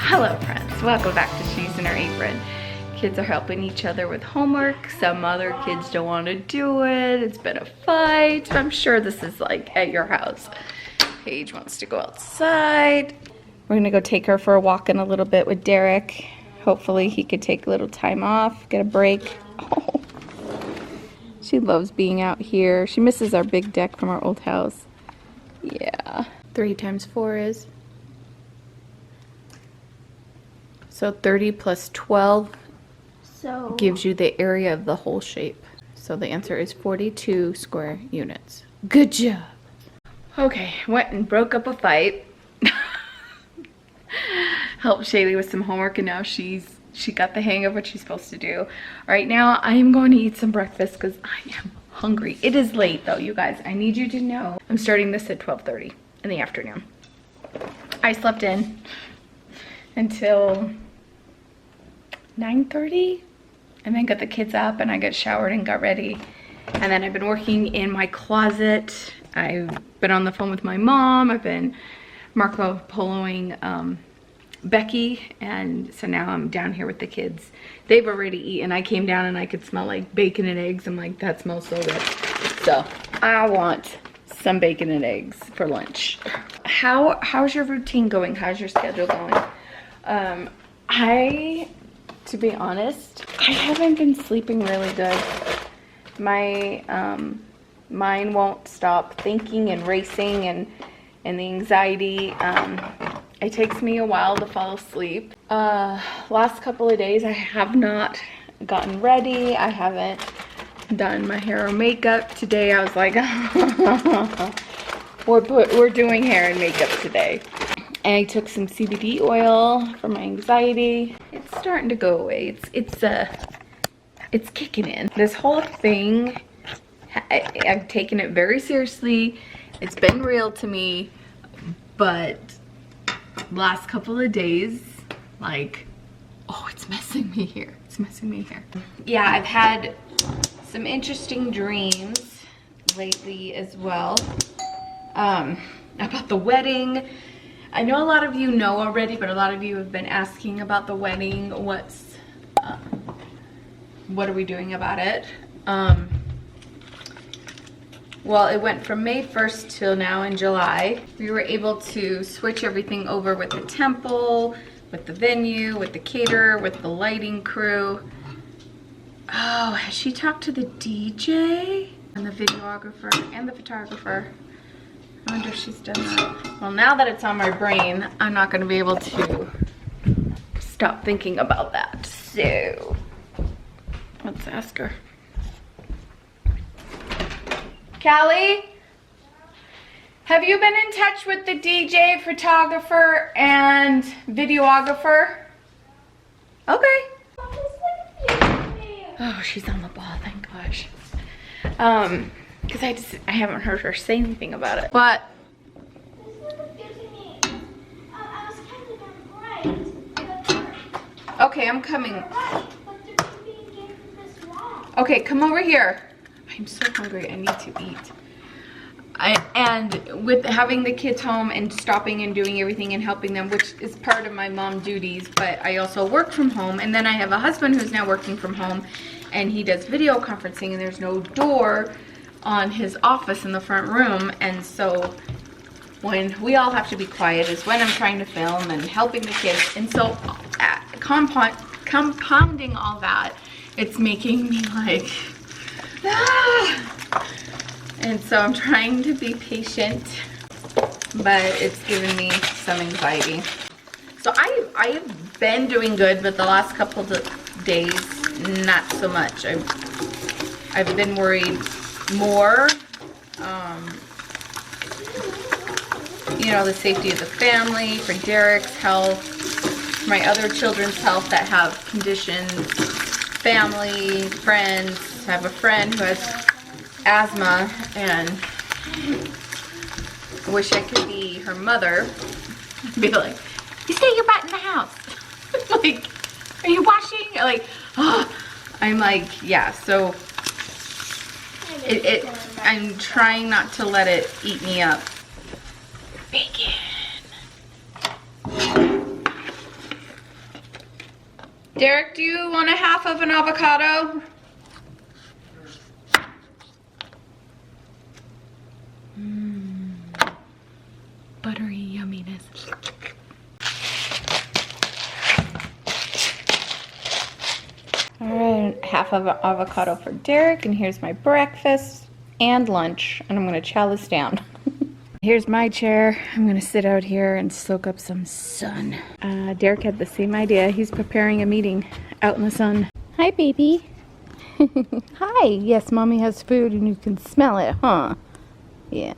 Hello friends, welcome back to She's in Her Apron. Kids are helping each other with homework. Some other kids don't want to do it. It's been a fight. I'm sure this is like at your house. Paige wants to go outside. We're gonna go take her for a walk in a little bit with Derek. Hopefully he could take a little time off, get a break. Oh, she loves being out here. She misses our big deck from our old house. Yeah. 3 times 4 is? So 30 plus 12 gives you the area of the whole shape. So the answer is 42 square units. Good job. Okay, went and broke up a fight. Helped Shaylee with some homework, and now she got the hang of what she's supposed to do. Right now, I am going to eat some breakfast because I am hungry. It is late though, you guys. I need you to know I'm starting this at 12:30 in the afternoon. I slept in until 9:30 and then got the kids up and I got showered and got ready. And then I've been working in my closet. I've been on the phone with my mom. I've been Marco Poloing Becky, and so now I'm down here with the kids. They've already eaten. I came down and I could smell like bacon and eggs. I'm like, that smells so good. So I want some bacon and eggs for lunch. How's your routine going? How's your schedule going? To be honest, I haven't been sleeping really good. My mind won't stop thinking and racing, and the anxiety. It takes me a while to fall asleep. Last couple of days I have not gotten ready. I haven't done my hair or makeup. Today I was like, we're doing hair and makeup today. And I took some CBD oil for my anxiety. It's starting to go away. It's kicking in. This whole thing, I've taken it very seriously. It's been real to me, but last couple of days, like, oh, it's messing me here. It's messing me here. Yeah, I've had some interesting dreams lately as well about the wedding. I know a lot of you know already, but a lot of you have been asking about the wedding. What are we doing about it? Well, it went from May 1st till now in July. We were able to switch everything over with the temple, with the venue, with the caterer, with the lighting crew. Oh, has she talked to the DJ and the videographer and the photographer? I wonder if she's done that. Well, now that it's on my brain, I'm not going to be able to stop thinking about that. So, let's ask her. Callie, have you been in touch with the DJ, photographer, and videographer? Okay. Oh, she's on the ball, thank gosh. Because I haven't heard her say anything about it. But okay, I'm coming. Okay, come over here. I'm so hungry, I need to eat. And with having the kids home and stopping and doing everything and helping them, which is part of my mom duties, but I also work from home. And then I have a husband who's now working from home, and he does video conferencing, and there's no door on his office in the front room. And so when we all have to be quiet is when I'm trying to film and helping the kids. And so compounding all that, it's making me like, and so I'm trying to be patient, but it's given me some anxiety. So I have been doing good, but the last couple of days, not so much. I've been worried more. You know, the safety of the family, for Derek's health, for my other children's health that have conditions, family, friends. I have a friend who has asthma, and I wish I could be her mother. Be like, you stay your butt in the house. Like, are you washing? Like, oh. I'm like, yeah, so I'm trying not to let it eat me up. Bacon. Derek, do you want a half of an avocado? Buttery yumminess. All right, half of an avocado for Derek, and here's my breakfast and lunch, and I'm gonna chow this down. Here's my chair. I'm gonna sit out here and soak up some sun. Derek had the same idea. He's preparing a meeting out in the sun. Hi, baby. Hi. Yes, mommy has food and you can smell it, huh? Yeah.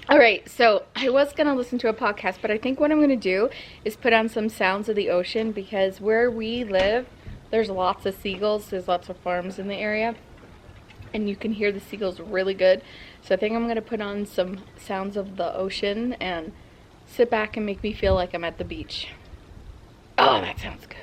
All right, so I was gonna listen to a podcast, but I think what I'm gonna do is put on some sounds of the ocean, because where we live, there's lots of seagulls. There's lots of farms in the area, and you can hear the seagulls really good. So I think I'm gonna put on some sounds of the ocean and sit back and make me feel like I'm at the beach. Oh, that sounds good.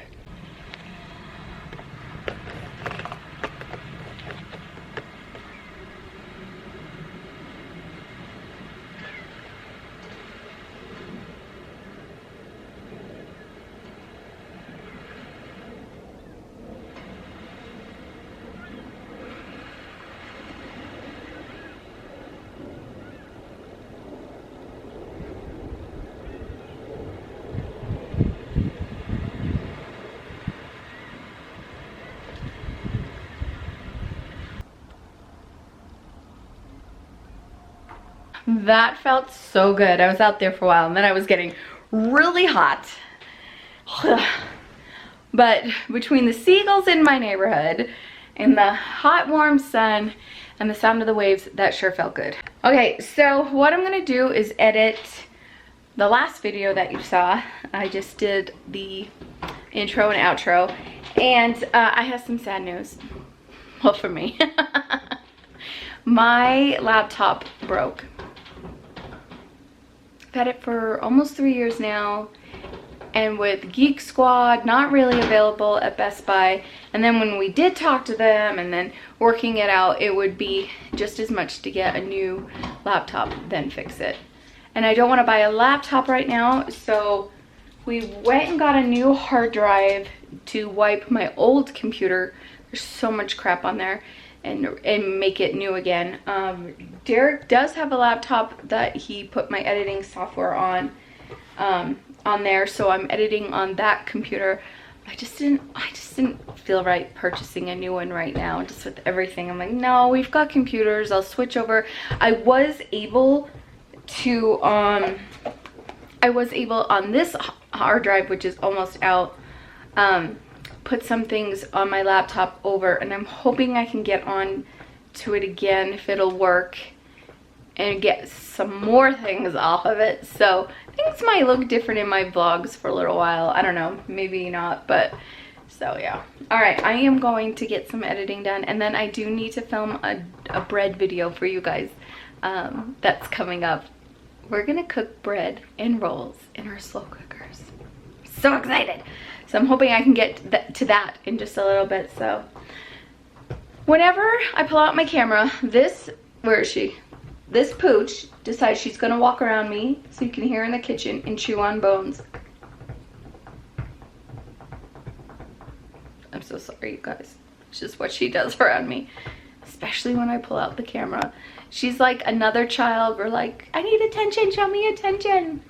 That felt so good. I was out there for a while and then I was getting really hot. But between the seagulls in my neighborhood and the hot warm sun and the sound of the waves, that sure felt good. Okay, so what I'm gonna do is edit the last video that you saw. I just did the intro and outro, and I have some sad news. Well, for me. My laptop broke. I've had it for almost 3 years now, and with Geek Squad not really available at Best Buy, and then when we did talk to them and then working it out, it would be just as much to get a new laptop than fix it. And I don't want to buy a laptop right now, so we went and got a new hard drive to wipe my old computer. There's so much crap on there, and make it new again. Derek does have a laptop that he put my editing software on there, so I'm editing on that computer. I just didn't feel right purchasing a new one right now, just with everything. I'm like, no, we've got computers, I'll switch over. I was able on this hard drive, which is almost out, put some things on my laptop over, and I'm hoping I can get on to it again if it'll work and get some more things off of it. So things might look different in my vlogs for a little while. I don't know, maybe not, but so yeah. All right, I am going to get some editing done, and then I do need to film a bread video for you guys. That's coming up. We're gonna cook bread and rolls in our slow cookers. So excited. So I'm hoping I can get to that in just a little bit. So whenever I pull out my camera, where is she? This pooch decides she's gonna walk around me so you can hear her in the kitchen and chew on bones. I'm so sorry, you guys. It's just what she does around me, especially when I pull out the camera. She's like another child. We're like, I need attention, show me attention.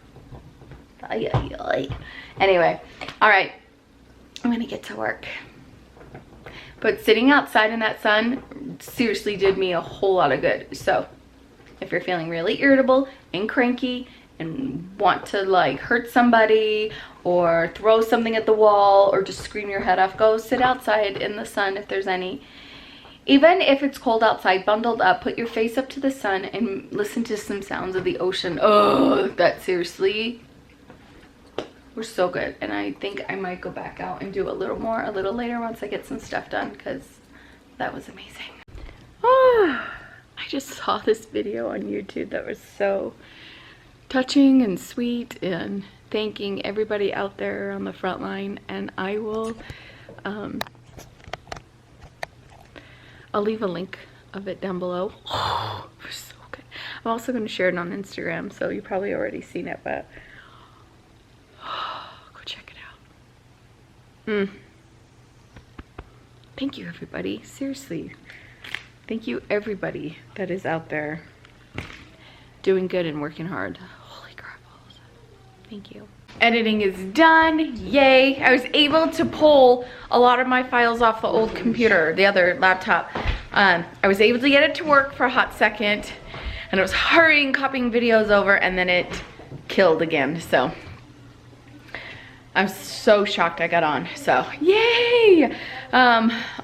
Ay, ay, ay. Anyway, all right, I'm gonna get to work. But sitting outside in that sun seriously did me a whole lot of good. So if you're feeling really irritable and cranky and want to like hurt somebody or throw something at the wall or just scream your head off, go sit outside in the sun if there's any. Even if it's cold outside, bundled up, put your face up to the sun and listen to some sounds of the ocean. Oh, that seriously were so good. And I think I might go back out and do a little more a little later once I get some stuff done, because that was amazing. Oh, I just saw this video on YouTube that was so touching and sweet, and thanking everybody out there on the front line. And I will I'll leave a link of it down below. Oh, it was so good. I'm also going to share it on Instagram, so you've probably already seen it, but go check it out. Thank you, everybody. Seriously. Thank you, everybody that is out there doing good and working hard. Holy crap. Thank you. Editing is done. Yay. I was able to pull a lot of my files off the old computer, the other laptop. I was able to get it to work for a hot second, and it was hurrying, copying videos over, and then it killed again. So I'm so shocked I got on. So yay.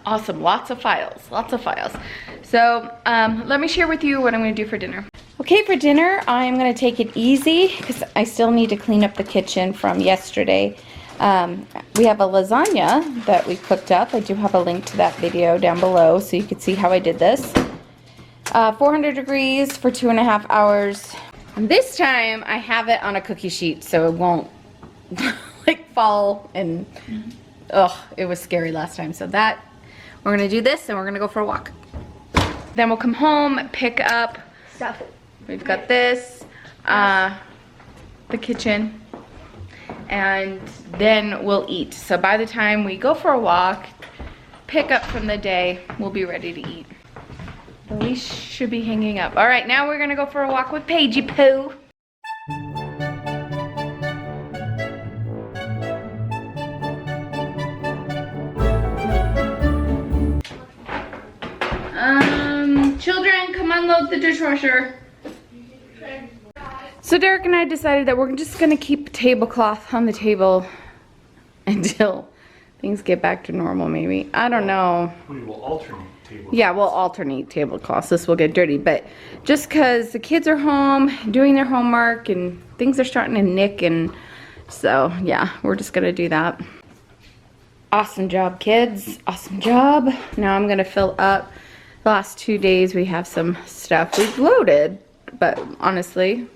Awesome. Lots of files. So let me share with you what I'm going to do for dinner. Okay, for dinner, I'm going to take it easy because I still need to clean up the kitchen from yesterday. We have a lasagna that we cooked up. I do have a link to that video down below so you can see how I did this. 400 degrees for 2.5 hours. And this time I have it on a cookie sheet so it won't like fall and it was scary last time. So that we're going to do this and we're going to go for a walk. Then we'll come home, pick up stuff. We've got this, the kitchen, and then we'll eat. So by the time we go for a walk, pick up from the day, we'll be ready to eat. The leash should be hanging up. All right, now we're gonna go for a walk with Paigey Poo. Children, come unload the dishwasher. So Derek and I decided that we're just gonna keep a tablecloth on the table until things get back to normal, maybe. I don't know. We will alternate tablecloths. Yeah, we'll alternate tablecloths. This will get dirty, but just because the kids are home doing their homework and things are starting to nick, and so yeah, we're just gonna do that. Awesome job, kids. Awesome job. Now I'm gonna fill up. The last 2 days we have some stuff we've loaded, but honestly,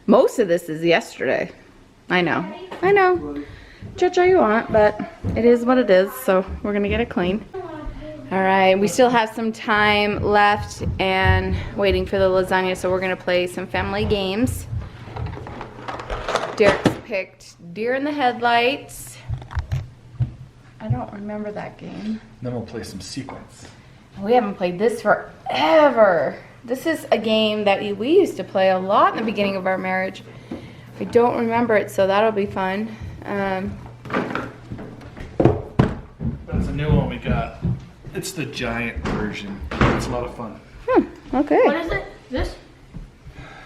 most of this is yesterday. I know. Judge all you want, but it is what it is, so we're gonna get it clean. All right, we still have some time left and waiting for the lasagna, so we're gonna play some family games. Derek's picked Deer in the Headlights. I don't remember that game. Then we'll play some sequence. We haven't played this forever. This is a game that we used to play a lot in the beginning of our marriage. I don't remember it, so that'll be fun. That's a new one we got. It's the giant version. It's a lot of fun. Okay. What is it? This?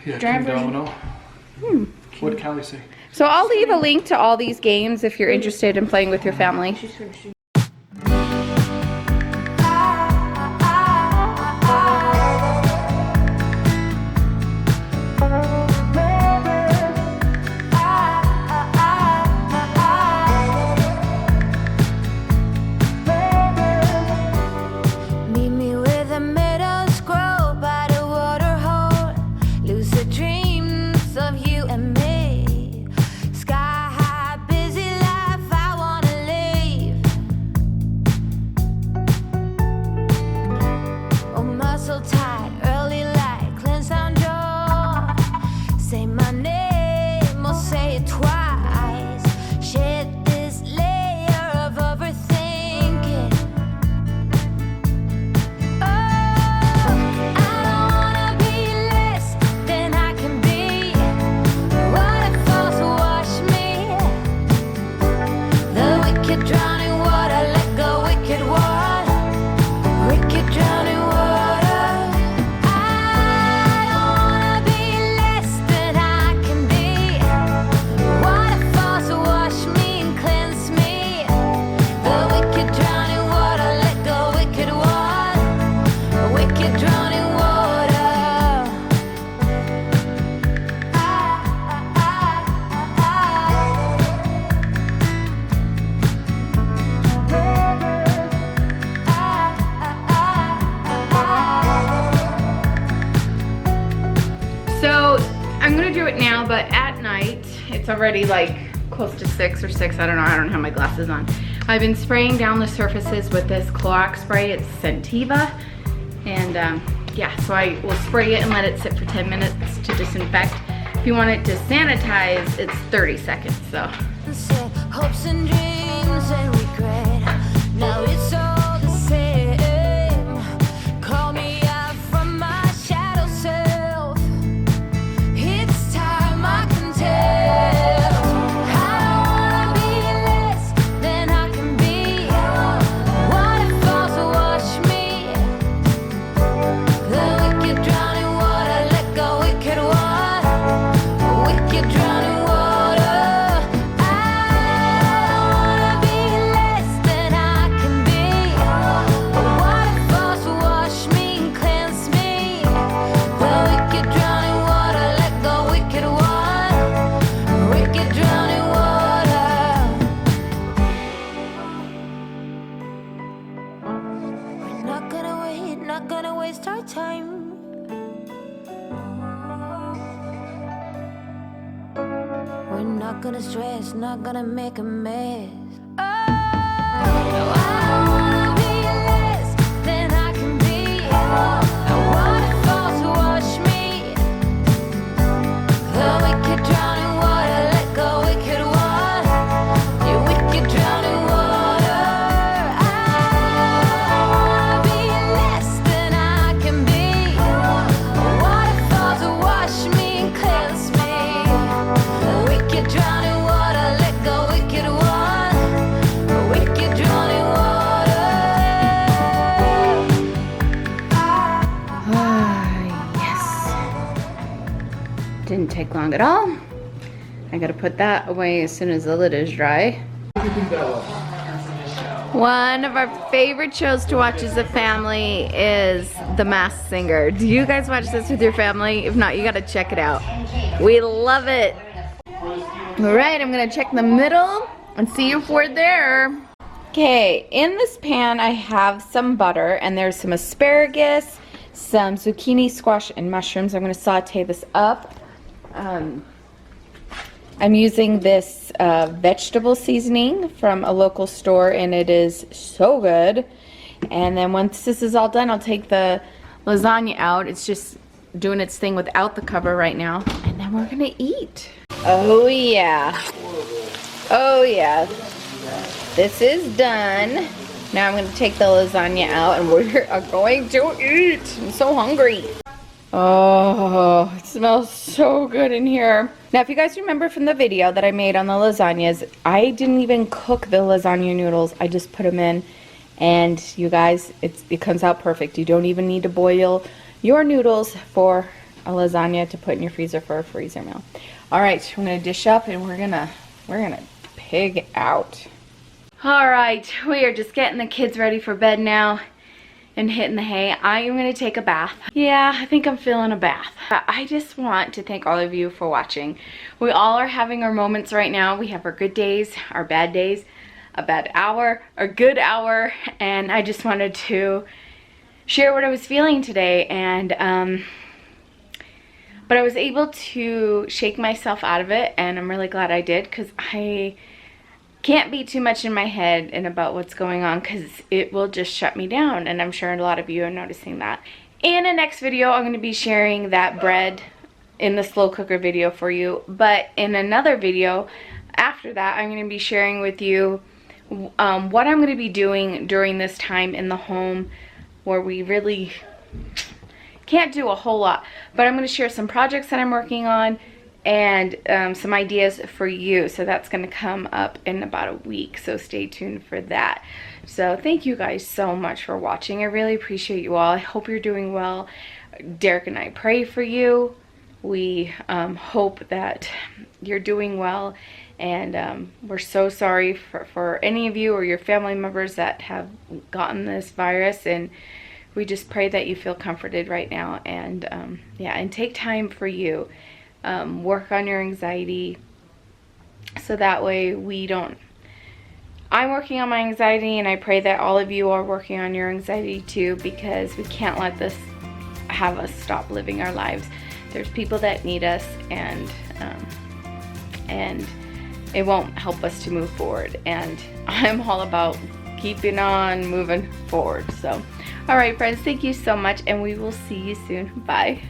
Yeah, Giant King version. Domino. What'd Callie say? So I'll leave a link to all these games if you're interested in playing with your family. But at night, it's already like close to 6 or 6, I don't know, I don't have my glasses on. I've been spraying down the surfaces with this Clorox spray, it's Scentiva. And yeah, so I will spray it and let it sit for 10 minutes to disinfect. If you want it to sanitize, it's 30 seconds, so. Hopes and dreams and regret. Now it's all gonna stress, not gonna make a mess. Oh, no, I don't wanna be less than I can be. I waterfalls to wash me. The wicked drowning water, let go, wicked one. You wicked drowning water. I wanna be less than I can be. Waterfalls to wash me and cleanse me. The wicked drowning water, let go, wicked one. The wicked drowning water. Yes. Didn't take long at all. I gotta put that away as soon as the lid is dry. One of our favorite shows to watch as a family is The Masked Singer. Do you guys watch this with your family? If not, you gotta check it out. We love it. All right, I'm gonna check the middle and see if we're there. Okay, in this pan I have some butter and there's some asparagus, some zucchini, squash, and mushrooms. I'm gonna saute this up. I'm using this vegetable seasoning from a local store and it is so good. And then once this is all done, I'll take the lasagna out. It's just doing its thing without the cover right now. And then we're gonna eat. Oh yeah. Oh yeah. This is done. Now I'm gonna take the lasagna out and we're going to eat. I'm so hungry. Oh, it smells so good in here. Now, if you guys remember from the video that I made on the lasagnas, I didn't even cook the lasagna noodles. I just put them in, and you guys, it comes out perfect. You don't even need to boil your noodles for a lasagna to put in your freezer for a freezer meal. All right, I'm gonna dish up, and we're gonna pig out. All right, we are just getting the kids ready for bed now and hitting the hay. I am gonna take a bath. Yeah, I think I'm feeling a bath. I just want to thank all of you for watching. We all are having our moments right now. We have our good days, our bad days, a bad hour, a good hour, and I just wanted to share what I was feeling today. And but I was able to shake myself out of it, and I'm really glad I did, because I can't be too much in my head and about what's going on, because it will just shut me down, and I'm sure a lot of you are noticing that. In the next video, I'm going to be sharing that bread in the slow cooker video for you, but in another video after that, I'm going to be sharing with you what I'm going to be doing during this time in the home where we really can't do a whole lot, but I'm going to share some projects that I'm working on and some ideas for you. So that's gonna come up in about a week, so stay tuned for that. So thank you guys so much for watching. I really appreciate you all. I hope you're doing well. Derek and I pray for you. We hope that you're doing well, and we're so sorry for any of you or your family members that have gotten this virus, and we just pray that you feel comforted right now, and yeah, and take time for you. Work on your anxiety, so that way we don't. I'm working on my anxiety, and I pray that all of you are working on your anxiety too, because we can't let this have us stop living our lives. There's people that need us, and it won't help us to move forward, and I'm all about keeping on moving forward. So all right, friends, thank you so much, and we will see you soon. Bye.